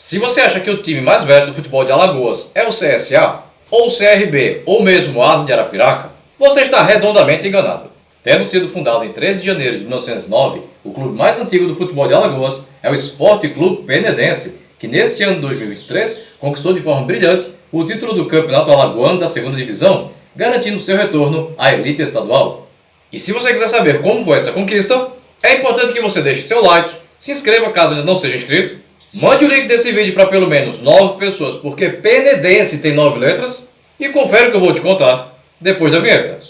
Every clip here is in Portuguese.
Se você acha que o time mais velho do futebol de Alagoas é o CSA, ou o CRB, ou mesmo o Asa de Arapiraca, você está redondamente enganado. Tendo sido fundado em 13 de janeiro de 1909, o clube mais antigo do futebol de Alagoas é o Esporte Clube Penedense, que neste ano de 2023 conquistou de forma brilhante o título do Campeonato Alagoano da 2ª Divisão, garantindo seu retorno à elite estadual. E se você quiser saber como foi essa conquista, é importante que você deixe seu like, se inscreva caso ainda não seja inscrito, mande o link desse vídeo para pelo menos 9 pessoas, porque Penedense tem 9 letras, e confere o que eu vou te contar depois da vinheta.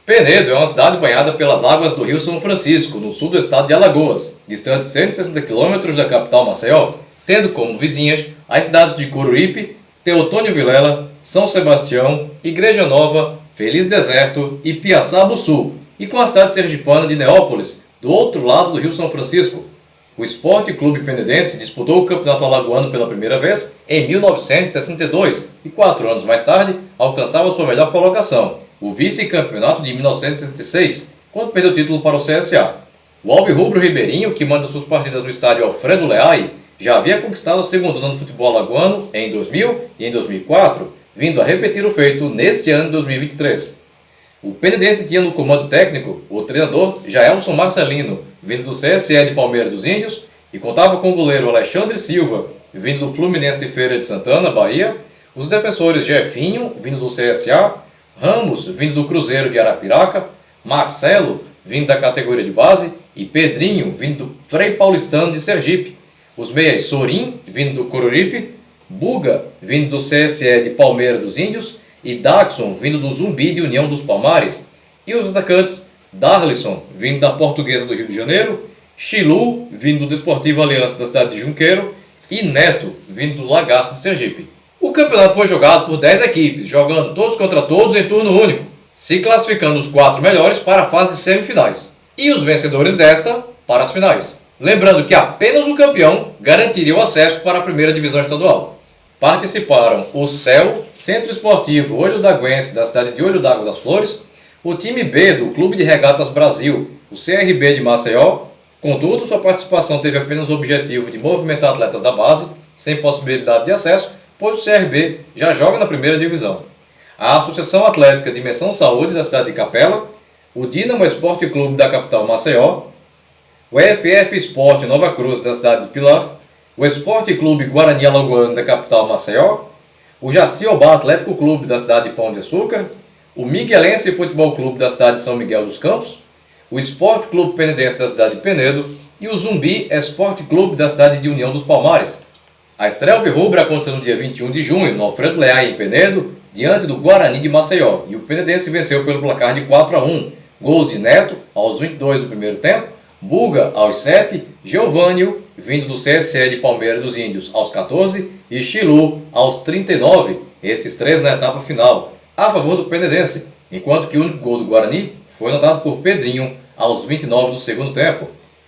Penedo é uma cidade banhada pelas águas do Rio São Francisco, no sul do estado de Alagoas, distante 160 km da capital Maceió, tendo como vizinhas as cidades de Coruripe, Teotônio Vilela, São Sebastião, Igreja Nova, Feliz Deserto e Piaçaba-Sul, e com a cidade sergipana de Neópolis, do outro lado do Rio São Francisco. O Esporte Clube Penedense disputou o Campeonato Alagoano pela primeira vez em 1962 e 4 anos mais tarde alcançava sua melhor colocação, o vice-campeonato de 1966, quando perdeu o título para o CSA. O alvirrubro ribeirinho, que manda suas partidas no estádio Alfredo Leai, já havia conquistado a segunda ano do futebol alagoano em 2000 e em 2004, vindo a repetir o feito neste ano de 2023. O Penedense tinha no comando técnico o treinador Jaelson Marcelino, vindo do CSE de Palmeira dos Índios, e contava com o goleiro Alexandre Silva, vindo do Fluminense de Feira de Santana, Bahia, os defensores Jefinho, vindo do CSA, Ramos, vindo do Cruzeiro de Arapiraca, Marcelo, vindo da categoria de base, e Pedrinho, vindo do Frei Paulistano de Sergipe. Os meias Sorim, vindo do Coruripe, Buga, vindo do CSE de Palmeira dos Índios, e Daxon, vindo do Zumbi de União dos Palmares. E os atacantes Darlisson, vindo da Portuguesa do Rio de Janeiro, Chilu, vindo do Desportivo Aliança da cidade de Junqueiro, e Neto, vindo do Lagarto de Sergipe. O campeonato foi jogado por 10 equipes, jogando todos contra todos em turno único, se classificando os 4 melhores para a fase de semifinais, e os vencedores desta para as finais. Lembrando que apenas o campeão garantiria o acesso para a primeira divisão estadual. Participaram o CEL, Centro Esportivo Olho d'Aguense, da cidade de Olho d'Água das Flores, o time B do Clube de Regatas Brasil, o CRB de Maceió. Contudo, sua participação teve apenas o objetivo de movimentar atletas da base, sem possibilidade de acesso, pois o CRB já joga na primeira divisão. A Associação Atlética Dimensão Saúde, da cidade de Capela, o Dínamo Esporte Clube da capital Maceió, o EFF Esporte Nova Cruz, da cidade de Pilar, o Esporte Clube Guarani Alagoano, da capital Maceió, o Jaciobá Atlético Clube, da cidade de Pão de Açúcar, o Miguelense Futebol Clube, da cidade de São Miguel dos Campos, o Esporte Clube Penedense, da cidade de Penedo, e o Zumbi Esporte Clube, da cidade de União dos Palmares. A estreia alvirrubra aconteceu no dia 21 de junho, no Alfredo Leai, em Penedo, diante do Guarani de Maceió, e o Penedense venceu pelo placar de 4-1, gols de Neto aos 22 do primeiro tempo, Buga aos 7, Geovânio, vindo do CSE de Palmeira dos Índios, aos 14, e Chilu aos 39, esses 3 na etapa final, a favor do Penedense, enquanto que o único gol do Guarani foi anotado por Pedrinho aos 29 do segundo tempo.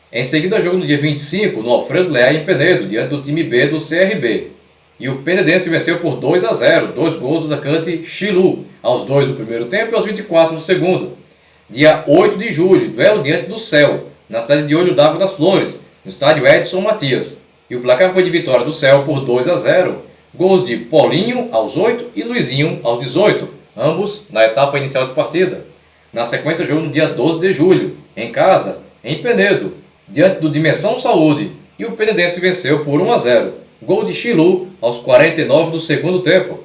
Em seguida, jogo no dia 25, no Alfredo Leai, em Penedo, diante do time B do CRB. E o Penedense venceu por 2-0, 2 gols do atacante Chilu, aos 2 do primeiro tempo e aos 24 do segundo. Dia 8 de julho, duelo diante do CEL, na cidade de Olho d'Água das Flores, no estádio Edson Matias. E o placar foi de vitória do CEL por 2-0, gols de Paulinho aos 8 e Luizinho aos 18, ambos na etapa inicial de partida. Na sequência, jogo no dia 12 de julho, em casa, em Penedo, diante do Dimensão Saúde, e o Penedense venceu por 1-0, gol de Chilu aos 49 do segundo tempo.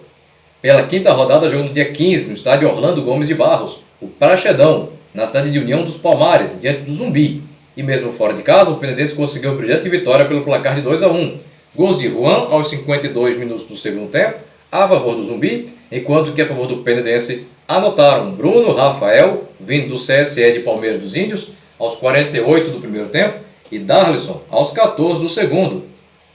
Pela quinta rodada, jogo no dia 15, no estádio Orlando Gomes de Barros, o Praxedão, na cidade de União dos Palmares, diante do Zumbi. E mesmo fora de casa, o Penedense conseguiu brilhante vitória pelo placar de 2-1. Gols de Juan aos 52 minutos do segundo tempo, a favor do Zumbi, enquanto que a favor do Penedense anotaram Bruno Rafael, vindo do CSE de Palmeira dos Índios, aos 48 do primeiro tempo, e Darlisson aos 14 do segundo.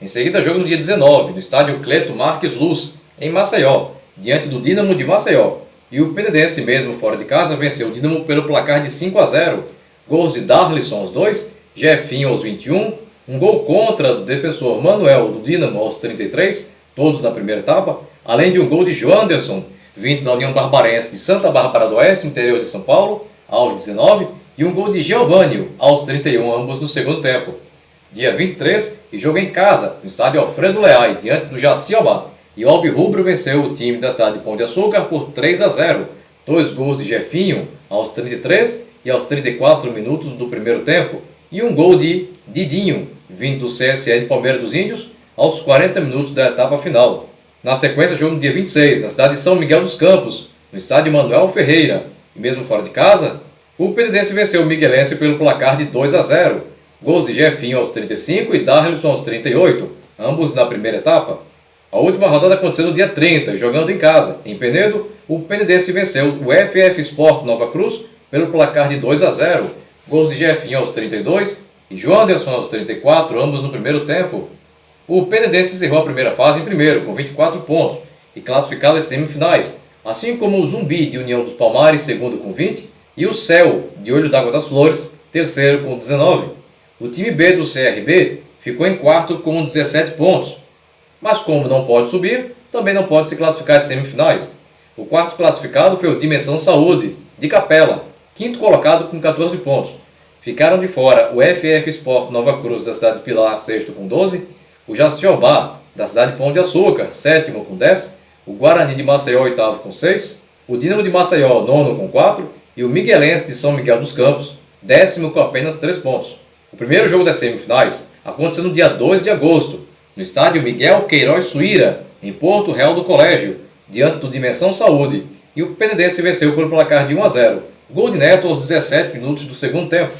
Em seguida, jogo no dia 19, no estádio Cleto Marques Luz, em Maceió, diante do Dínamo de Maceió. E o Penedense, mesmo fora de casa, venceu o Dínamo pelo placar de 5-0. Gols de Darlisson aos 2, Jefinho aos 21, um gol contra do defensor Manuel do Dínamo aos 33, todos na primeira etapa, além de um gol de Joanderson, vindo da União Barbarense de Santa Bárbara do Oeste, interior de São Paulo, aos 19 e um gol de Geovânio aos 31, ambos no segundo tempo. Dia 23, e jogo em casa, no estádio Alfredo Leal, diante do Jaciobá. E o Alvirrubro venceu o time da cidade de Pão de Açúcar por 3-0. 2 gols de Jefinho aos 33 e aos 34 minutos do primeiro tempo. E um gol de Didinho, vindo do CSE de Palmeiras dos Índios, aos 40 minutos da etapa final. Na sequência, jogo no dia 26, na cidade de São Miguel dos Campos, no estádio Manuel Ferreira. E mesmo fora de casa, o Penedense venceu o Miguelense pelo placar de 2-0. Gols de Jefinho aos 35 e Darlison aos 38, ambos na primeira etapa. A última rodada aconteceu no dia 30, jogando em casa. Em Penedo, o Penedense venceu o FF Sport Nova Cruz pelo placar de 2-0. Gols de Jefinho aos 32 e Joanderson aos 34, ambos no primeiro tempo. O Penedense encerrou a primeira fase em primeiro, com 24 pontos, e classificado às semifinais, assim como o Zumbi de União dos Palmares, segundo com 20, e o Céu de Olho d'Água das Flores, terceiro com 19. O time B do CRB ficou em quarto com 17 pontos, mas como não pode subir, também não pode se classificar às semifinais. O quarto classificado foi o Dimensão Saúde, de Capela, quinto colocado com 14 pontos. Ficaram de fora o FF Sport Nova Cruz da cidade de Pilar, sexto com 12, o Jaciobá da cidade de Pão de Açúcar, sétimo com 10, o Guarani de Maceió, oitavo com 6, o Dínamo de Maceió, nono com 4 e o Miguelense de São Miguel dos Campos, décimo com apenas 3 pontos. O primeiro jogo das semifinais aconteceu no dia 2 de agosto, no estádio Miguel Queiroz Suíra, em Porto Real do Colégio, diante do Dimensão Saúde, e o Penedense venceu pelo placar de 1-0, gol de Neto aos 17 minutos do segundo tempo.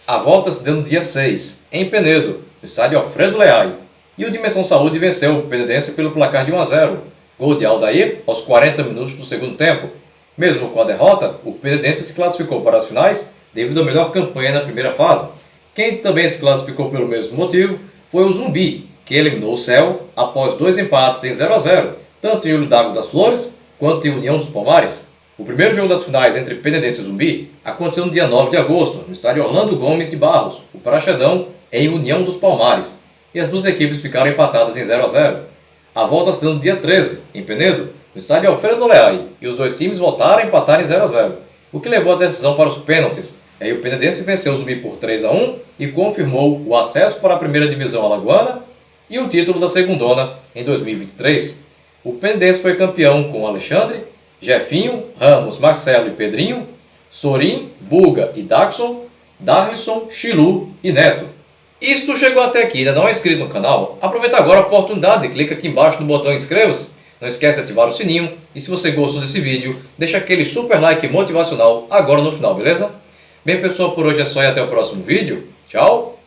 A volta se deu no dia 6, em Penedo, no estádio Alfredo Leal, e o Dimensão Saúde venceu o Penedense pelo placar de 1-0, gol de Aldair aos 40 minutos do segundo tempo. Mesmo com a derrota, o Penedense se classificou para as finais devido à melhor campanha na primeira fase. Quem também se classificou pelo mesmo motivo foi o Zumbi, que eliminou o Céu após 2 empates em 0-0, tanto em Olho d'Água das Flores quanto em União dos Palmares. O primeiro jogo das finais entre Penedense e Zumbi aconteceu no dia 9 de agosto, no estádio Orlando Gomes de Barros, o Praxedão, em União dos Palmares, e as duas equipes ficaram empatadas em 0-0. A volta se deu no dia 13, em Penedo, no estádio Alfredo Leal, e os dois times voltaram a empatar em 0-0, o que levou a decisão para os pênaltis. Aí o Penedense venceu o Zumbi por 3-1 e confirmou o acesso para a primeira divisão alagoana e o título da segundona em 2023. O Penedense foi campeão com Alexandre, Jefinho, Ramos, Marcelo e Pedrinho, Sorin, Buga e Daxon, Darlison, Chilu e Neto. E se tu chegou até aqui e ainda não é inscrito no canal, aproveita agora a oportunidade e clica aqui embaixo no botão inscreva-se. Não esquece de ativar o sininho e se você gostou desse vídeo, deixa aquele super like motivacional agora no final, beleza? Bem pessoal, por hoje é só e até o próximo vídeo. Tchau!